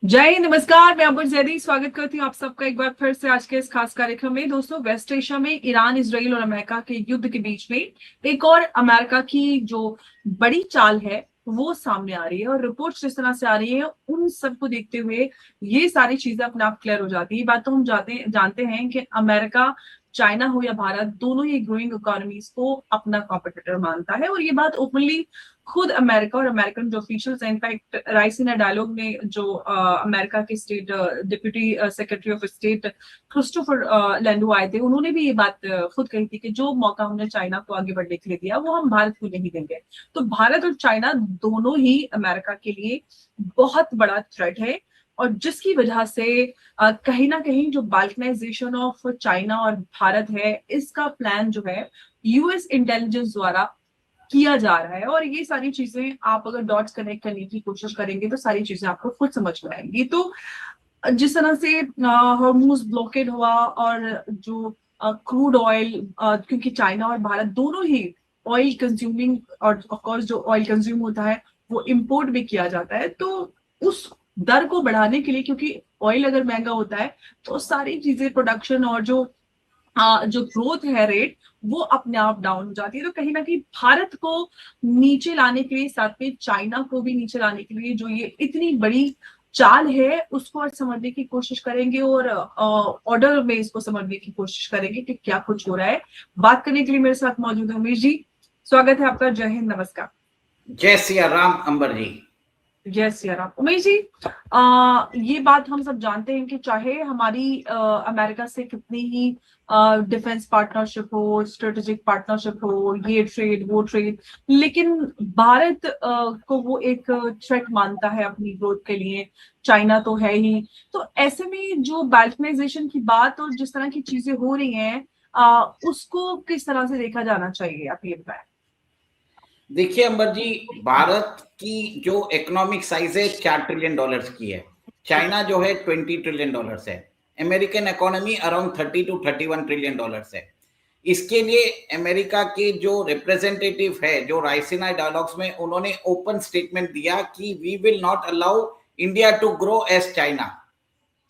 जय हिंद, नमस्कार। मैं अंबर जैदी स्वागत करती हूँ आप सबका एक बार फिर से आज के इस खास कार्यक्रम में। दोस्तों, वेस्ट एशिया में ईरान, इजराइल और अमेरिका के युद्ध के बीच में एक और अमेरिका की जो बड़ी चाल है वो सामने आ रही है, और रिपोर्ट्स जिस तरह से आ रही है उन सबको देखते हुए ये सारी चीजें अपने आप क्लियर हो जाती है। ये बात तो हम जानते हैं कि अमेरिका, चाइना हो या भारत, दोनों ही ग्रोइंग इकोनॉमीज को अपना कॉम्पिटिटर मानता है। और ये बात ओपनली खुद अमेरिका और अमेरिकन जो ऑफिशियल्स हैं, इनफैक्ट राइसीना डायलॉग में जो अमेरिका के state deputy secretary of state Christopher Landau आए थे, उन्होंने भी ये बात खुद कही थी कि जो मौका हमने चाइना को आगे बढ़ने के लिए दिया वो हम भारत को नहीं देंगे। तो भारत और चाइना दोनों ही अमेरिका के लिए बहुत बड़ा थ्रेट है, और जिसकी वजह से कहीं ना कहीं जो बाल्कनाइजेशन ऑफ चाइना और भारत है, इसका प्लान जो है यूएस इंटेलिजेंस द्वारा किया जा रहा है। और ये सारी चीजें आप अगर डॉट्स कनेक्ट करने की कोशिश करेंगे तो सारी चीजें आपको खुद समझ में आएंगी। तो जिस तरह से हॉर्मूज ब्लॉकेड हुआ, और जो क्रूड ऑयल, क्योंकि चाइना और भारत दोनों ही ऑयल कंज्यूमिंग, और ऑफकोर्स जो ऑयल कंज्यूम होता है वो इंपोर्ट भी किया जाता है, तो उस दर को बढ़ाने के लिए, क्योंकि ऑयल अगर महंगा होता है तो सारी चीजें, प्रोडक्शन और जो ग्रोथ है रेट, वो अपने आप डाउन हो जाती है। तो कहीं ना कहीं भारत को नीचे लाने के लिए, साथ में चाइना को भी नीचे लाने के लिए, जो ये इतनी बड़ी चाल है उसको आज समझने की कोशिश करेंगे, और ऑर्डर में इसको समझने की कोशिश करेंगे कि क्या कुछ हो रहा है। बात करने के लिए मेरे साथ मौजूद है उमेश जी। स्वागत है आपका। जय हिंद, नमस्कार। जय सिया राम अंबर जी। यस यार, आप उमेश जी, ये बात हम सब जानते हैं कि चाहे हमारी अमेरिका से कितनी ही डिफेंस पार्टनरशिप हो, स्ट्रेटेजिक पार्टनरशिप हो, ये ट्रेड वो ट्रेड, लेकिन भारत को वो एक थ्रेट मानता है अपनी ग्रोथ के लिए। चाइना तो है ही। तो ऐसे में जो बाल्कनाइजेशन की बात और जिस तरह की चीजें हो रही हैं, उसको किस तरह से देखा जाना चाहिए, आप ये बताएं। देखिए अंबर जी, भारत की जो इकोनॉमिक साइज है $4 ट्रिलियन की है। चाइना जो है $20 ट्रिलियन है। American economy around $30 to 31 trillion है। इसके लिए अमेरिका के जो रिप्रेजेंटेटिव है, जो राइसीना डायलॉग्स में उन्होंने ओपन स्टेटमेंट दिया कि we will not allow India to grow as China.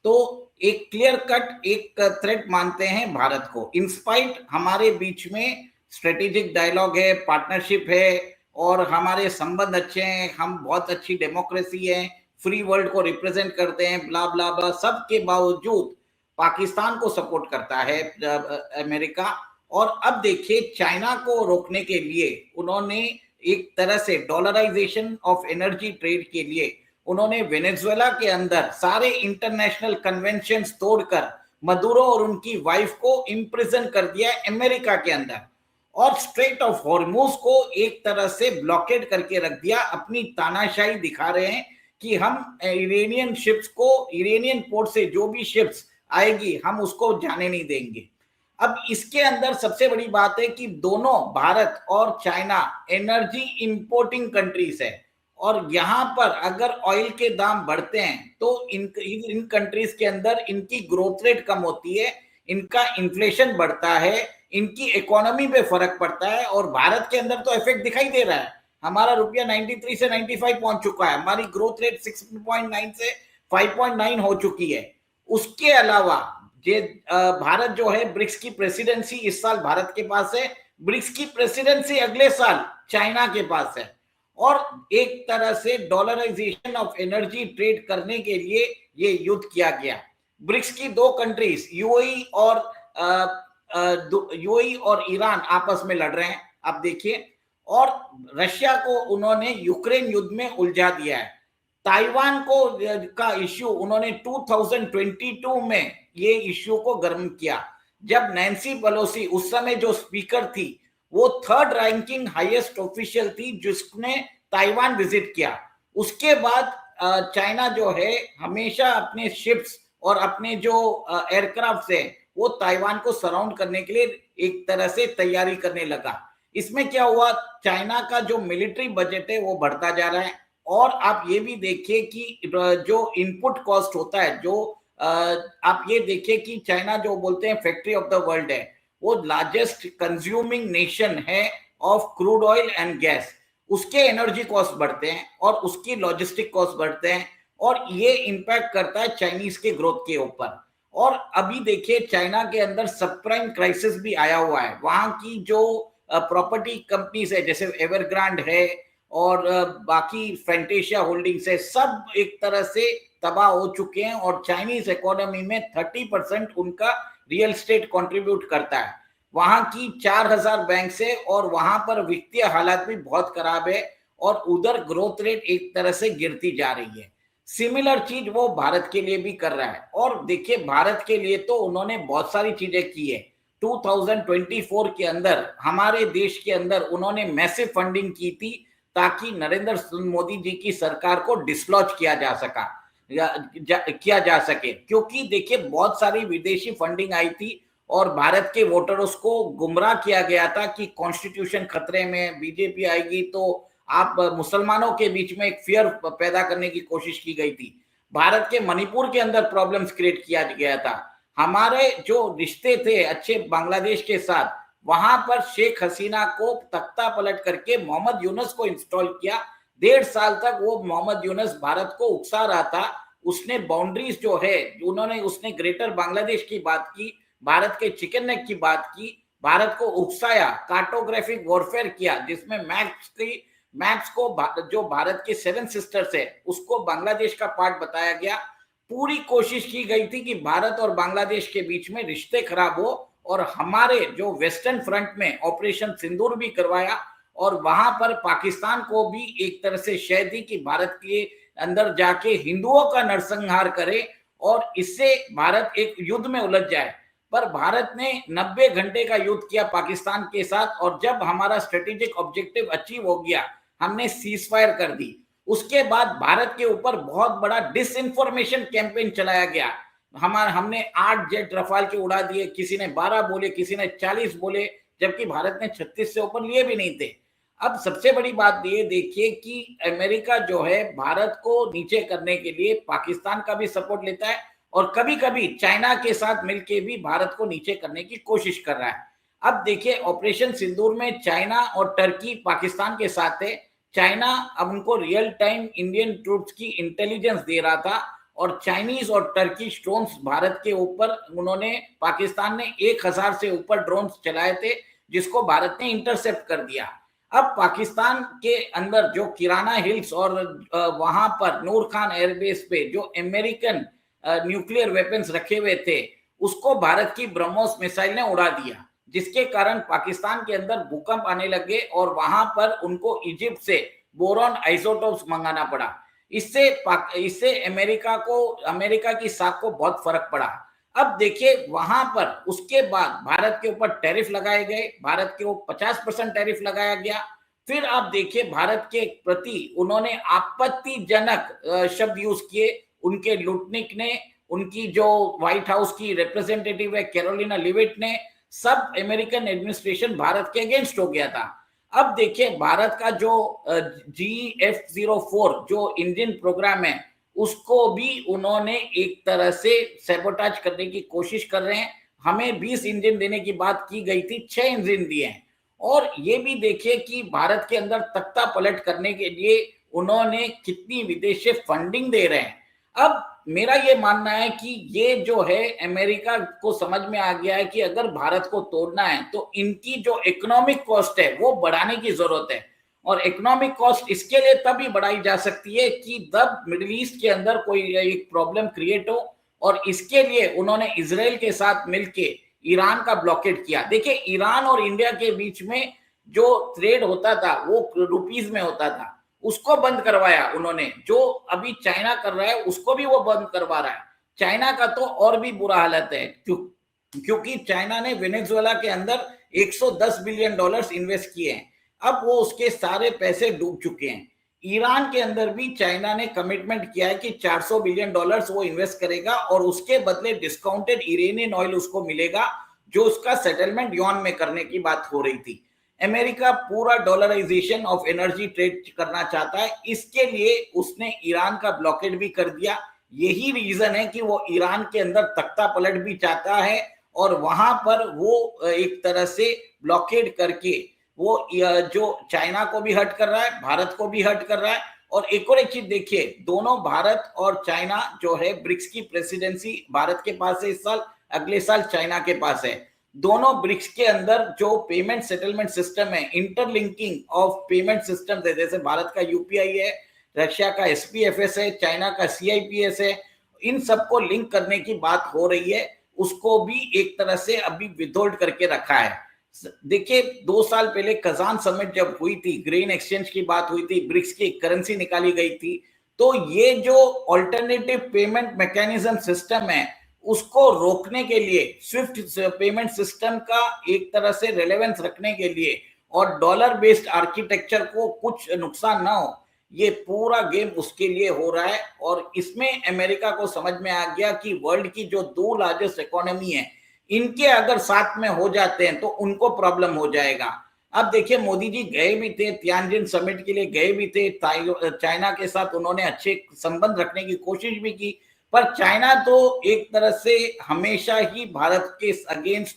तो एक क्लियर कट एक थ्रेट मानते हैं भारत को। इंस्पाइट हमारे बीच में स्ट्रेटेजिक डायलॉग है, पार्टनरशिप है, और हमारे संबंध अच्छे हैं, हम बहुत अच्छी डेमोक्रेसी है, फ्री वर्ल्ड को रिप्रेजेंट करते हैं, ब्ला ब्ला ब्ला, सब के बावजूद पाकिस्तान को सपोर्ट करता है अमेरिका। और अब देखिए, चाइना को रोकने के लिए उन्होंने एक तरह से डॉलराइजेशन ऑफ एनर्जी ट्रेड के लिए उन्होंने वेनेजुएला के अंदर सारे इंटरनेशनल कन्वेंशन तोड़कर मदुरो और उनकी वाइफ को इम्प्रिजन कर दिया अमेरिका के अंदर, और स्ट्रेट ऑफ हॉर्मूज को एक तरह से ब्लॉकेड करके रख दिया। अपनी तानाशाही दिखा रहे हैं कि हम इरानियन शिप्स को, इरानियन पोर्ट से जो भी शिप्स आएगी हम उसको जाने नहीं देंगे। अब इसके अंदर सबसे बड़ी बात है कि दोनों भारत और चाइना एनर्जी इंपोर्टिंग कंट्रीज है, और यहां पर अगर ऑयल के दाम बढ़ते हैं तो इन कंट्रीज के अंदर इनकी ग्रोथ रेट कम होती है, इनका इन्फ्लेशन बढ़ता है, इनकी इकोनॉमी पे फर्क पड़ता है। और भारत के अंदर तो इफेक्ट दिखाई दे रहा है। हमारा रुपया 93 से 95 पहुंच चुका है, हमारी ग्रोथ रेट 6.9 से 5.9 हो चुकी है। उसके अलावा ये भारत जो है, ब्रिक्स की प्रेसिडेंसी इस साल भारत के पास है, ब्रिक्स की प्रेसिडेंसी अगले साल चाइना के पास है। और एक तरह से डॉलराइजेशन ऑफ एनर्जी ट्रेड करने के लिए ये युद्ध किया गया। ब्रिक्स की दो कंट्रीज यूएई और ईरान आपस में लड़ रहे हैं, आप देखिए। और रशिया को उन्होंने यूक्रेन युद्ध में उलझा दिया है। ताइवान को का इश्यू उन्होंने 2022 में ये इश्यू को गर्म किया, जब नैन्सी पेलोसी उस समय जो स्पीकर थी, वो थर्ड रैंकिंग हाईएस्ट ऑफिशियल थी जिसने ताइवान विजिट किया। उसके बाद चाइना जो है हमेशा अपने शिप्स और अपने जो एयरक्राफ्ट है वो ताइवान को सराउंड करने के लिए एक तरह से तैयारी करने लगा। इसमें क्या हुआ, चाइना का जो मिलिट्री बजट है वो बढ़ता जा रहा है। और आप ये भी देखिए कि जो इनपुट कॉस्ट होता है, जो आप ये देखिए कि चाइना जो बोलते हैं फैक्ट्री ऑफ द वर्ल्ड है, वो लार्जेस्ट कंज्यूमिंग नेशन है of crude oil and gas. उसके एनर्जी कॉस्ट बढ़ते हैं और उसकी लॉजिस्टिक कॉस्ट बढ़ते हैं। और ये इम्पैक्ट करता है चाइनीज के ग्रोथ के ऊपर। और अभी देखिए चाइना के अंदर सब प्राइम क्राइसिस भी आया हुआ है। वहां की जो प्रॉपर्टी कंपनीज है जैसे एवरग्रांड है और बाकी फैंटेशिया होल्डिंग्स है, सब एक तरह से तबाह हो चुके हैं। और चाइनीज इकोनॉमी में 30% उनका रियल एस्टेट कंट्रीब्यूट करता है। वहां की 4000 बैंक है और वहां पर वित्तीय हालात भी बहुत खराब है और उधर ग्रोथ रेट एक तरह से गिरती जा रही है। सिमिलर चीज वो भारत के लिए भी कर रहा है। और देखिए भारत के लिए तो उन्होंने बहुत सारी चीजें की है। 2024 के अंदर हमारे देश के अंदर उन्होंने मैसिव फंडिंग की थी ताकि नरेंद्र मोदी जी की सरकार को डिसलॉज किया जा सके, क्योंकि देखिए बहुत सारी विदेशी फंडिंग आई थी और भारत के वोटर्स को गुमराह किया गया था कि कॉन्स्टिट्यूशन खतरे में, बीजेपी आएगी तो आप मुसलमानों के बीच में एक फियर पैदा करने की कोशिश की गई थी। भारत के मणिपुर के अंदर प्रॉब्लम्स क्रिएट किया गया था। हमारे जो रिश्ते थे अच्छे बांग्लादेश के साथ, वहां पर शेख हसीना को तख्ता पलट करके मोहम्मद यूनुस को इंस्टॉल किया। 1.5 साल तक वो मोहम्मद यूनुस भारत को उकसा रहा था। उसने बाउंड्रीज जो है उसने ग्रेटर बांग्लादेश की बात की, भारत के चिकन नेक की बात की, भारत को उकसाया, कार्टोग्राफिक वॉरफेयर किया जिसमें मैप्स को जो भारत के 7 सिस्टर्स है उसको बांग्लादेश का पार्ट बताया गया। पूरी कोशिश की गई थी कि भारत और बांग्लादेश के बीच में रिश्ते खराब हो और हमारे जो वेस्टर्न फ्रंट में ऑपरेशन सिंदूर भी करवाया और वहां पर पाकिस्तान को भी एक तरह से शय दी कि भारत के अंदर जाके हिंदुओं का नरसंहार करे और इससे भारत एक युद्ध में उलझ जाए। पर भारत ने 90 घंटे का युद्ध किया पाकिस्तान के साथ और जब हमारा स्ट्रेटेजिक ऑब्जेक्टिव अचीव हो गया, हमने सीज फायर कर दी। उसके बाद भारत के ऊपर बहुत बड़ा डिसइंफॉर्मेशन कैंपेन चलाया गया। हमने 8 जेट रफाल के उड़ा दिए, किसी ने 12 बोले, किसी ने 40 बोले, जबकि भारत ने 36 से ऊपर लिए भी नहीं थे। अब सबसे बड़ी बात ये देखिए कि अमेरिका जो है भारत को नीचे करने के लिए पाकिस्तान का भी सपोर्ट लेता है और कभी कभी चाइना के साथ मिलकर भी भारत को नीचे करने की कोशिश कर रहा है। अब देखिए ऑपरेशन सिंदूर में चाइना और टर्की पाकिस्तान के साथ है। चाइना अब उनको रियल टाइम इंडियन ट्रूप्स की इंटेलिजेंस दे रहा था और चाइनीज और टर्किश ड्रोन्स भारत के ऊपर पाकिस्तान ने 1000 से ऊपर ड्रोन्स चलाए थे जिसको भारत ने इंटरसेप्ट कर दिया। अब पाकिस्तान के अंदर जो किराना हिल्स और वहां पर नूर खान एयरबेस पे जो अमेरिकन न्यूक्लियर वेपन्स रखे हुए थे उसको भारत की ब्रह्मोस मिसाइल ने उड़ा दिया, जिसके कारण पाकिस्तान के अंदर भूकंप आने लगे और वहां पर उनको इजिप्ट से बोरॉन आइसोटोप्स मंगाना पड़ा। इससे अमेरिका की साख को बहुत फर्क पड़ा। अब देखिए वहां पर उसके बाद भारत के ऊपर टैरिफ लगाए गए, भारत के ऊपर 50% टैरिफ लगाया गया। फिर आप देखिए भारत के प्रति उन्होंने आपत्तिजनक शब्द यूज किए। उनके लुटनिक ने, उनकी जो व्हाइट हाउस की रिप्रेजेंटेटिव है कैरोलिना लिविट ने, सब अमेरिकन एडमिनिस्ट्रेशन भारत के अगेंस्ट हो गया था। अब देखिए भारत का जो GF-04 जो इंजन प्रोग्राम है उसको भी उन्होंने एक तरह से सैबोटाज करने की कोशिश कर रहे हैं। हमें 20 इंजन देने की बात की गई थी, 6 इंजन दिए हैं। और ये भी देखिए कि भारत के अंदर तख्ता पलट करने के लिए उन्होंने कितनी विदेशी फंडिंग दे रहे हैं। अब मेरा ये मानना है कि ये जो है अमेरिका को समझ में आ गया है कि अगर भारत को तोड़ना है तो इनकी जो इकोनॉमिक कॉस्ट है वो बढ़ाने की जरूरत है। और इकोनॉमिक कॉस्ट इसके लिए तभी बढ़ाई जा सकती है कि जब मिडिल ईस्ट के अंदर कोई एक प्रॉब्लम क्रिएट हो, और इसके लिए उन्होंने इजराइल के साथ मिलके ईरान का ब्लॉकेट किया। देखिए ईरान और इंडिया के बीच में जो ट्रेड होता था वो रुपीज में होता था, उसको बंद करवाया उन्होंने। जो अभी चाइना कर रहा है उसको भी वो बंद करवा रहा है। चाइना का तो और भी बुरा हालत है क्योंकि चाइना ने वेनेजुएला के अंदर $110 बिलियन इन्वेस्ट किए हैं। अब वो उसके सारे पैसे डूब चुके हैं। ईरान के अंदर भी चाइना ने कमिटमेंट किया है कि $400 बिलियन वो इन्वेस्ट करेगा और उसके बदले डिस्काउंटेड इरेनियन ऑयल उसको मिलेगा, जो उसका सेटलमेंट युआन में करने की बात हो रही थी। अमेरिका पूरा डॉलराइजेशन ऑफ एनर्जी ट्रेड करना चाहता है, इसके लिए उसने ईरान का ब्लॉकेट भी कर दिया। यही रीजन है कि वो ईरान के अंदर तख्ता पलट भी चाहता है और वहां पर वो एक तरह से ब्लॉकेट करके वो जो चाइना को भी हर्ट कर रहा है, भारत को भी हर्ट कर रहा है और एक चीज देखिए, दोनों भारत और चाइना जो है ब्रिक्स की प्रेसिडेंसी भारत के पास है इस साल, अगले साल चाइना के पास है। दोनों ब्रिक्स के अंदर जो पेमेंट सेटलमेंट सिस्टम है, इंटरलिंकिंग ऑफ पेमेंट सिस्टम है, जैसे भारत का यूपीआई है, रशिया का एसपीएफएस है, चाइना का सीआईपीएस है, इन सबको लिंक करने की बात हो रही है, उसको भी एक तरह से अभी विथहोल्ड करके रखा है। देखिए 2 साल पहले कजान समिट जब हुई थी, ग्रेन एक्सचेंज की बात हुई थी, ब्रिक्स की करेंसी निकाली गई थी, तो ये जो ऑल्टरनेटिव पेमेंट मैकेनिज्म सिस्टम है उसको रोकने के लिए, स्विफ्ट पेमेंट सिस्टम का एक तरह से रेलेवेंस रखने के लिए और डॉलर बेस्ड आर्किटेक्चर को कुछ नुकसान ना हो, ये पूरा गेम उसके लिए हो रहा है। और इसमें अमेरिका को समझ में आ गया कि वर्ल्ड की जो 2 लार्जेस्ट इकोनॉमी है, इनके अगर साथ में हो जाते हैं तो उनको प्रॉब्लम हो जाएगा। अब देखिए मोदी जी गए भी थे, तियानजिन समिट के लिए गए भी थे, चाइना के साथ उन्होंने अच्छे संबंध रखने की कोशिश भी की, पर चाइना तो एक तरह से हमेशा ही भारत के अगेंस्ट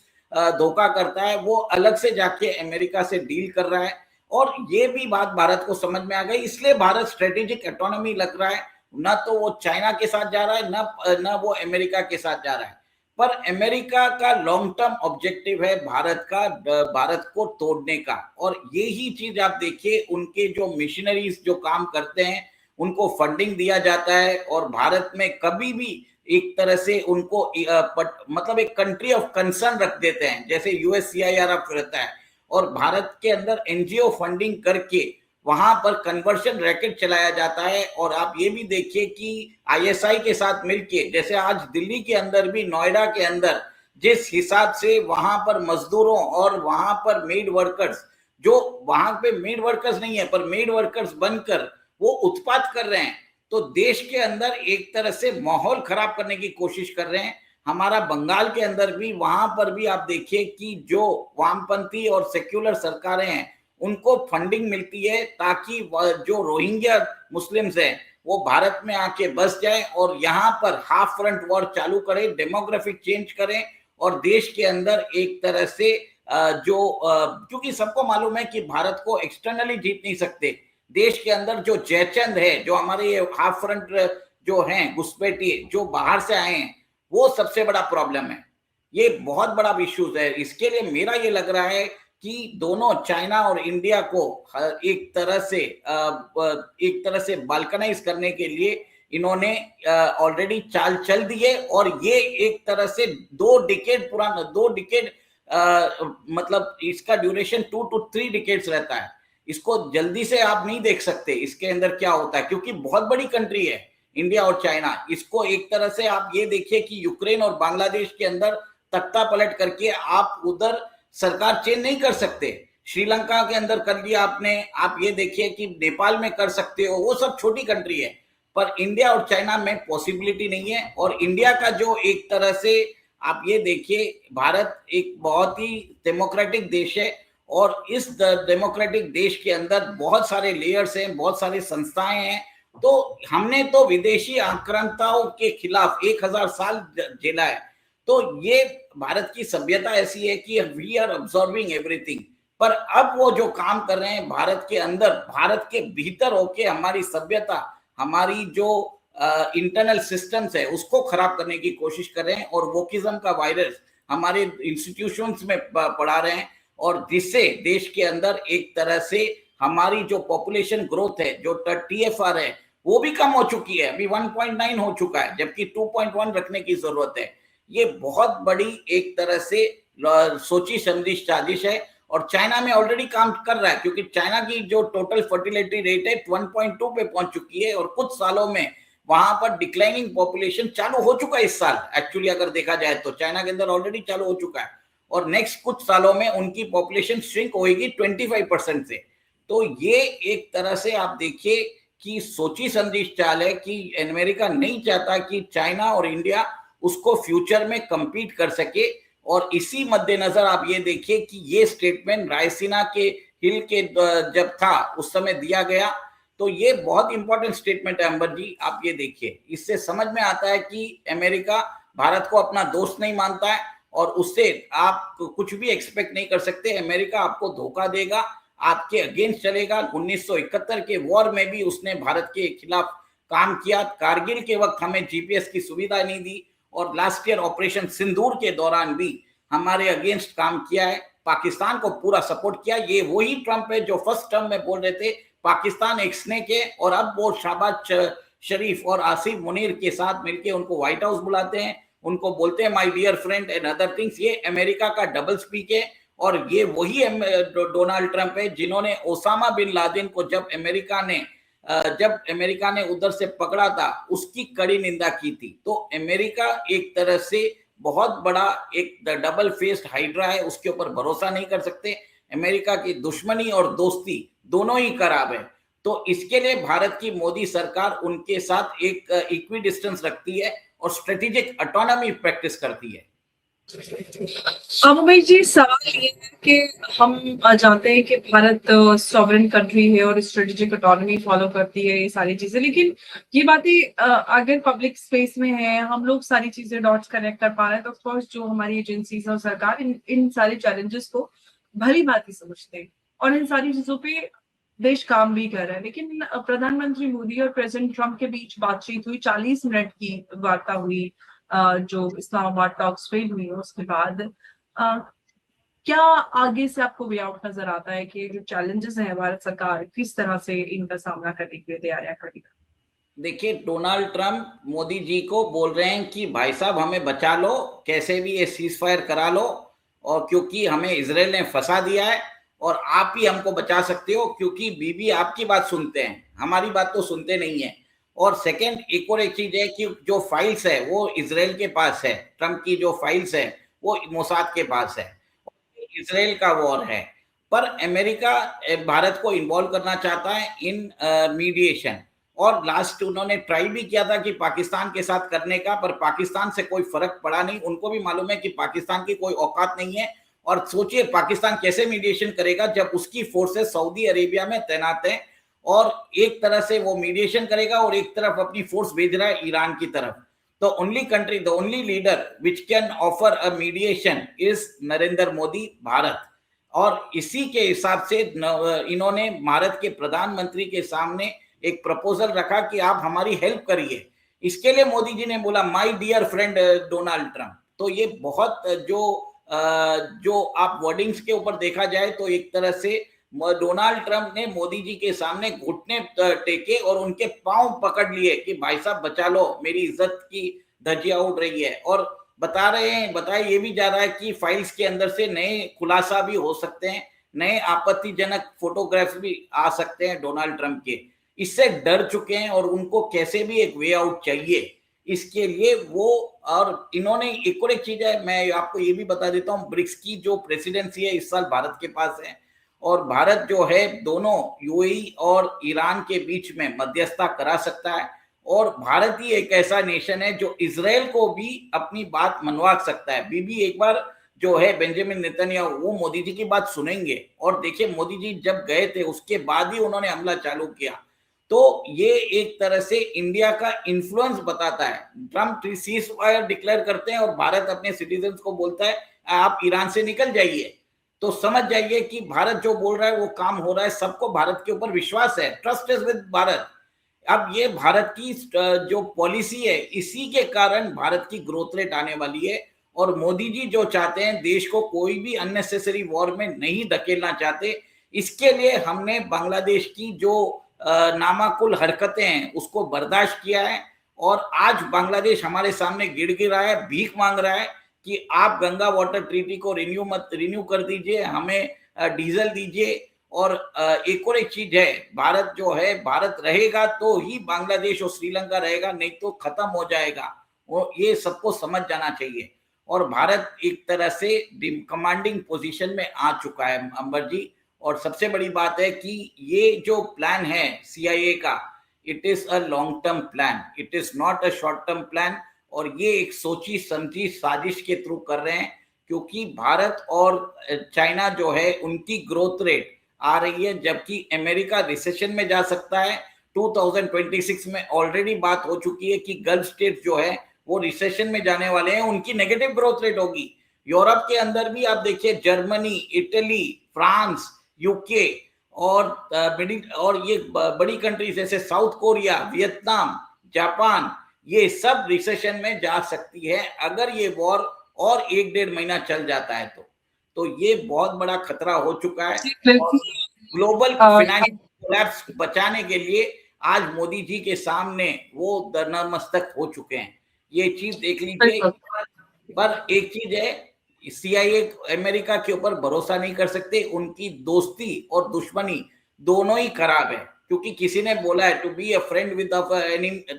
धोखा करता है, वो अलग से जाके अमेरिका से डील कर रहा है। और ये भी बात भारत को समझ में आ गई, इसलिए भारत स्ट्रेटेजिक इकोनॉमी लग रहा है, ना तो वो चाइना के साथ जा रहा है, ना वो अमेरिका के साथ जा रहा है। पर अमेरिका का लॉन्ग टर्म ऑब्जेक्टिव है भारत को तोड़ने का। और यही चीज आप देखिए, उनके जो मिशनरीज जो काम करते हैं उनको फंडिंग दिया जाता है, और भारत में कभी भी एक तरह से उनको मतलब एक कंट्री ऑफ कंसर्न रख देते हैं, जैसे यूएससीआईआर रहता है, और भारत के अंदर एनजीओ फंडिंग करके वहां पर कन्वर्शन रैकेट चलाया जाता है। और आप ये भी देखिए कि आईएसआई के साथ मिलके, जैसे आज दिल्ली के अंदर भी, नोएडा के अंदर जिस हिसाब से वहां पर मजदूरों और वहां पर मेड वर्कर्स, जो वहां पे मेड वर्कर्स नहीं है पर मेड वर्कर्स बनकर वो उत्पाद कर रहे हैं, तो देश के अंदर एक तरह से माहौल खराब करने की कोशिश कर रहे हैं। हमारा बंगाल के अंदर भी, वहां पर भी आप देखिए कि जो वामपंथी और सेक्युलर सरकारें हैं उनको फंडिंग मिलती है ताकि जो रोहिंग्या मुस्लिम्स हैं वो भारत में आके बस जाए और यहाँ पर हाफ फ्रंट वॉर चालू करें, डेमोग्राफिक चेंज करें, और देश के अंदर एक तरह से क्योंकि सबको मालूम है कि भारत को एक्सटर्नली जीत नहीं सकते, देश के अंदर जो जयचंद है, जो हमारे हाफ फ्रंट जो हैं घुसपैठिए जो बाहर से आए हैं, वो सबसे बड़ा प्रॉब्लम है, ये बहुत बड़ा इश्यूज है। इसके लिए मेरा ये लग रहा है कि दोनों चाइना और इंडिया को एक तरह से बाल्कनाइज करने के लिए इन्होंने ऑलरेडी चाल चल दी है। और ये एक तरह से 2 डिकेड पुराना, 2 डिकेड मतलब इसका ड्यूरेशन 2 to 3 डिकेड्स रहता है, इसको जल्दी से आप नहीं देख सकते इसके अंदर क्या होता है, क्योंकि बहुत बड़ी कंट्री है इंडिया और चाइना। इसको एक तरह से आप ये देखिए कि यूक्रेन और बांग्लादेश के अंदर तख्ता पलट करके आप उधर सरकार चेंज नहीं कर सकते, श्रीलंका के अंदर कर लिया आपने, आप ये देखिए कि नेपाल में कर सकते हो, वो सब छोटी कंट्री है, पर इंडिया और चाइना में पॉसिबिलिटी नहीं है। और इंडिया का जो एक तरह से आप ये देखिए, भारत एक बहुत ही डेमोक्रेटिक देश है, और इस डेमोक्रेटिक देश के अंदर बहुत सारे लेयर्स हैं, बहुत सारी संस्थाएं हैं, तो हमने तो विदेशी आक्रांताओं के खिलाफ 1000 साल झेला है, तो ये भारत की सभ्यता ऐसी है कि वी आर ऑब्जर्विंग एवरीथिंग। पर अब वो जो काम कर रहे हैं भारत के अंदर, भारत के भीतर होके हमारी सभ्यता, हमारी जो इंटरनल सिस्टम्स है उसको खराब करने की कोशिश कर रहे हैं, और वोकिज्म का वायरस हमारे इंस्टीट्यूशंस में पड़ा रहे हैं, और जिससे देश के अंदर एक तरह से हमारी जो पॉपुलेशन ग्रोथ है, जो TFR है, वो भी कम हो चुकी है, अभी 1.9 हो चुका है, जबकि 2.1 रखने की जरूरत है। ये बहुत बड़ी एक तरह से सोची समझी साजिश है, और चाइना में ऑलरेडी काम कर रहा है, क्योंकि चाइना की जो टोटल फर्टिलिटी रेट है 1.2 पे पहुंच चुकी है, और कुछ सालों में वहां पर डिक्लाइनिंग पॉपुलेशन चालू हो चुका है इस साल। एक्चुअली अगर देखा जाए तो चाइना के अंदर ऑलरेडी चालू हो चुका है, और नेक्स्ट कुछ सालों में उनकी पॉपुलेशन श्रिंक होगी 25% से। तो ये एक तरह से आप देखिए कि सोची समझी चाल है कि अमेरिका नहीं चाहता कि चाइना और इंडिया उसको फ्यूचर में कंपीट कर सके। और इसी मद्देनजर आप ये देखिए कि ये स्टेटमेंट रायसीना के हिल के जब था उस समय दिया गया, तो ये बहुत इंपॉर्टेंट स्टेटमेंट है अंबर जी। आप ये देखिए, इससे समझ में आता है कि अमेरिका भारत को अपना दोस्त नहीं मानता है, और उससे आप कुछ भी एक्सपेक्ट नहीं कर सकते, अमेरिका आपको धोखा देगा आपके अगेंस्ट चलेगा। 1971 के वॉर में भी उसने भारत के खिलाफ काम किया। कारगिल के वक्त हमें जीपीएस की सुविधा नहीं दी, और लास्ट ईयर ऑपरेशन सिंदूर के दौरान भी हमारे अगेंस्ट काम किया है, पाकिस्तान को पूरा सपोर्ट किया। ये वही ट्रंप है जो फर्स्ट टर्म में बोल रहे थे पाकिस्तान एक स्नेक है, और अब वो शहबाज शरीफ और आसिफ मुनीर के साथ मिलकर उनको व्हाइट हाउस बुलाते हैं, उनको बोलते हैं my dear friend and other things. ये अमेरिका का डबल स्पीक है, और ये वही डोनाल्ड ट्रंप है जिन्होंने ओसामा बिन लादेन को जब अमेरिका ने उधर से पकड़ा था उसकी कड़ी निंदा की थी। तो अमेरिका एक तरह से बहुत बड़ा एक डबल फेस्ड हाइड्रा है, उसके ऊपर भरोसा नहीं कर सकते। अमेरिका की दुश्मनी और दोस्ती दोनों ही खराब है। तो इसके लिए भारत की मोदी सरकार उनके साथ एक इक्वी डिस्टेंस रखती है और स्ट्रेटेजिक ऑटोनॉमी प्रैक्टिस करती है। अमुमेश जी, सवाल ये है कि हम जानते हैं कि भारत सॉवरेन कंट्री है और स्ट्रेटेजिक ऑटोनॉमी फॉलो करती है, ये सारी चीजें, लेकिन ये बातें अगर पब्लिक स्पेस में है, हम लोग सारी चीजें डॉट्स कनेक्ट कर पा रहे हैं, तो ऑफकोर्स जो हमारी एजेंसीज और सरकार इन सारे चैलेंजेस को भली भांति समझते हैं और इन सारी चीजों पे देश काम भी कर रहा है। लेकिन प्रधानमंत्री मोदी और प्रेसिडेंट ट्रंप के बीच बातचीत हुई, 40 मिनट की वार्ता हुई, जो इस्लामाबाद टॉक्स फेल हुई उसके बाद क्या आगे से आपको वे आउट नजर आता है कि जो चैलेंजेस हैं भारत सरकार किस तरह से इनका सामना करने के लिए तैयारियां करेगी? देखिए, डोनाल्ड ट्रंप मोदी जी को बोल रहे हैं कि भाई साहब हमें बचा लो, कैसे भी ये सीज फायर करा लो, और क्योंकि हमें इजराइल ने फंसा दिया है और आप ही हमको बचा सकते हो, क्योंकि बीबी आपकी बात सुनते हैं, हमारी बात तो सुनते नहीं है। और सेकंड, एक और एक चीज है कि जो फाइल्स है वो इजराइल के पास है, ट्रंप की जो फाइल्स है वो मोसाद के पास है, इजराइल का वॉर है। पर अमेरिका भारत को इन्वॉल्व करना चाहता है इन मीडिएशन, और लास्ट उन्होंने ट्राई भी किया था कि पाकिस्तान के साथ करने का, पर पाकिस्तान से कोई फर्क पड़ा नहीं। उनको भी मालूम है कि पाकिस्तान की कोई औकात नहीं है। और सोचिए पाकिस्तान कैसे मीडिएशन करेगा जब उसकी फोर्सेस सऊदी अरेबिया में तैनात है, और एक तरह से वो मीडिएशन करेगा और एक तरफ अपनी फोर्स भेज रहा है ईरान की तरफ। तो only country, the only leader which can offer a mediation is Narendra Modi, Bharat. और इसी के हिसाब से इन्होंने भारत के प्रधानमंत्री के सामने एक प्रपोजल रखा कि आप हमारी हेल्प करिए। इसके लिए मोदी जी ने बोला my dear friend Donald Trump. तो ये बहुत जो आप वर्डिंग्स के ऊपर देखा जाए तो एक तरह से डोनाल्ड ट्रंप ने मोदी जी के सामने घुटने टेके और उनके पांव पकड़ लिए कि भाई साहब बचा लो, मेरी इज्जत की धज्जियां उड़ रही है। और बताया ये भी जा रहा है कि फाइल्स के अंदर से नए खुलासा भी हो सकते हैं, नए आपत्तिजनक फोटोग्राफ्स भी आ सकते हैं डोनाल्ड ट्रंप के। इससे डर चुके हैं और उनको कैसे भी एक वे आउट चाहिए, इसके लिए वो। और इन्होंने एक और एक चीज है, मैं आपको ये भी बता देता हूँ, ब्रिक्स की जो प्रेसिडेंसी है इस साल भारत के पास है, और भारत जो है दोनों यूएई और ईरान के बीच में मध्यस्थता करा सकता है। और भारत ही एक ऐसा नेशन है जो इजराइल को भी अपनी बात मनवा सकता है। बीबी एक बार जो है बेंजामिन नेतन्याहू, वो मोदी जी की बात सुनेंगे। और देखिए मोदी जी जब गए थे उसके बाद ही उन्होंने हमला चालू किया। तो ये एक तरह से इंडिया का इन्फ्लुएंस बताता है। ट्रंप सीज फायर डिक्लेयर करते हैं और भारत अपने सिटीजन्स को बोलता है आप ईरान से निकल जाइए। तो समझ जाइए कि भारत जो बोल रहा है वो काम हो रहा है, सबको भारत के ऊपर विश्वास है, ट्रस्ट इज विद भारत। अब ये भारत की जो पॉलिसी है इसी के कारण भारत की ग्रोथ रेट आने वाली है। और मोदी जी जो चाहते हैं देश को कोई भी अननेसेसरी वॉर में नहीं धकेलना चाहते। इसके लिए हमने बांग्लादेश की जो नामाकुल हरकतें हैं उसको बर्दाश्त किया है, और आज बांग्लादेश हमारे सामने गिड़गिड़ा है, भीख मांग रहा है कि आप गंगा वाटर ट्रीटी को रिन्यू कर दीजिए, हमें डीजल दीजिए। और एक और एक चीज है, भारत जो है, भारत रहेगा तो ही बांग्लादेश और श्रीलंका रहेगा, नहीं तो खत्म हो जाएगा। वो ये सबको समझ जाना चाहिए। और भारत एक तरह से कमांडिंग पोजीशन में आ चुका है अंबर जी। और सबसे बड़ी बात है कि ये जो प्लान है CIA का, it is a long term plan, it is not a short term plan. और ये एक सोची समझी साजिश के थ्रू कर रहे हैं, क्योंकि भारत और चाइना जो है उनकी ग्रोथ रेट आ रही है, जबकि अमेरिका रिसेशन में जा सकता है। 2026 में ऑलरेडी बात हो चुकी है कि गल्फ स्टेट जो है वो रिसेशन में जाने वाले हैं, उनकी नेगेटिव ग्रोथ रेट होगी। यूरोप के अंदर भी आप देखिए, जर्मनी, इटली, फ्रांस, यूके, और ये बड़ी कंट्रीज जैसे साउथ कोरिया, वियतनाम, जापान, ये सब रिसेशन में जा सकती है अगर ये वॉर और 1-1.5 महीना चल जाता है तो ये बहुत बड़ा खतरा हो चुका है। ग्लोबल फाइनेंशियल कोलैप्स बचाने के लिए आज मोदी जी के सामने वो नतमस्तक हो चुके हैं, ये चीज देख लीजिए। पर एक चीज है, CIA अमेरिका के ऊपर भरोसा नहीं कर सकते, उनकी दोस्ती और दुश्मनी दोनों ही खराब है, क्योंकि किसी ने बोला है to be a friend with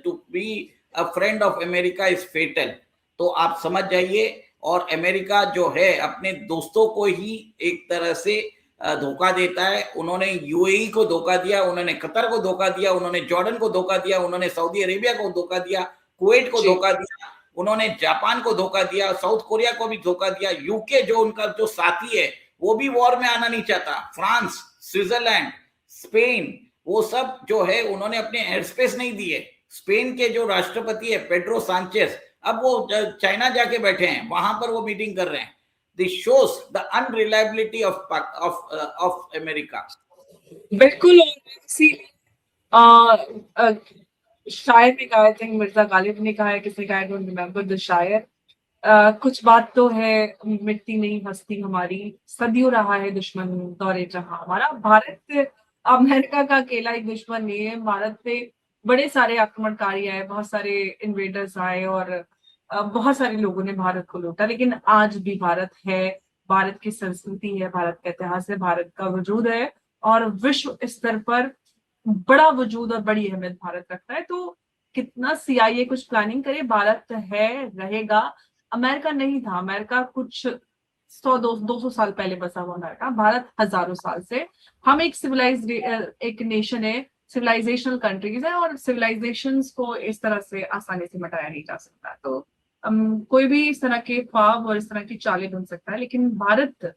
to be a friend of America is fatal, तो आप समझ जाइए। और अमेरिका जो है अपने दोस्तों को ही एक तरह से धोखा देता है। उन्होंने UAE को धोखा दिया, उन्होंने कतर को धोखा दिया, उन्होंने जॉर्डन को धोखा दिया, उन्होंने सऊदी अरेबिया को धोखा दिया, कुवैत को धोखा दिया, उन्होंने जापान को धोखा दिया, साउथ कोरिया को भी धोखा दिया। यूके जो उनका जो साथी है वो भी वॉर में आना नहीं चाहता। फ्रांस, स्विट्जरलैंड, स्पेन, वो सब जो है उन्होंने अपने एयर स्पेस नहीं दिए। स्पेन के जो राष्ट्रपति है पेड्रो सांचेस, अब वो चाइना जाके बैठे हैं, वहां पर वो मीटिंग कर रहे हैं। This shows the unreliability of America. बिल्कुल। शायर ने कहा, आई थिंक मिर्जा गालिब ने कहा है, किसने कहा, आई डोंट रिमेम्बर द शायर, कुछ बात तो है, मिटती नहीं हस्ती हमारी, सदियों रहा है दुश्मन दौरे जहां हमारा। भारत अमेरिका का अकेला एक दुश्मन नहीं है। भारत पे बड़े सारे आक्रमणकारी आए, बहुत सारे इन्वेडर्स आए और बहुत सारे लोगों ने भारत को लूटा, लेकिन आज भी भारत है, भारत की संस्कृति है, भारत का इतिहास है, भारत का वजूद है और विश्व स्तर पर बड़ा वजूद और बड़ी अहमियत भारत रखता है। तो कितना CIA कुछ प्लानिंग करे, भारत है, रहेगा। अमेरिका नहीं था, अमेरिका कुछ 100-200 साल पहले बसा हुआ अमेरिका, भारत हजारों साल से। हम एक सिविलाइज्ड एक नेशन है, सिविलाइजेशनल कंट्रीज है, और सिविलाइजेशंस को इस तरह से आसानी से मिटाया नहीं जा सकता। तो कोई भी इस तरह के ख्वाब और इस तरह की चालें बन सकता है, लेकिन भारत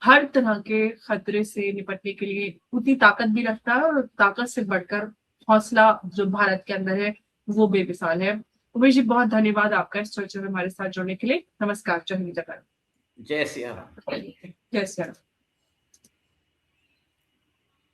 हर तरह के खतरे से निपटने के लिए उतनी ताकत भी रखता है, और ताकत से बढ़कर हौसला जो भारत के अंदर है वो बेमिसाल है। उमेश जी, बहुत धन्यवाद आपका इस चर्चा में हमारे साथ जुड़ने के लिए। नमस्कार। जय हिंद, जय भारत। जय सिया राम। जय सिया राम।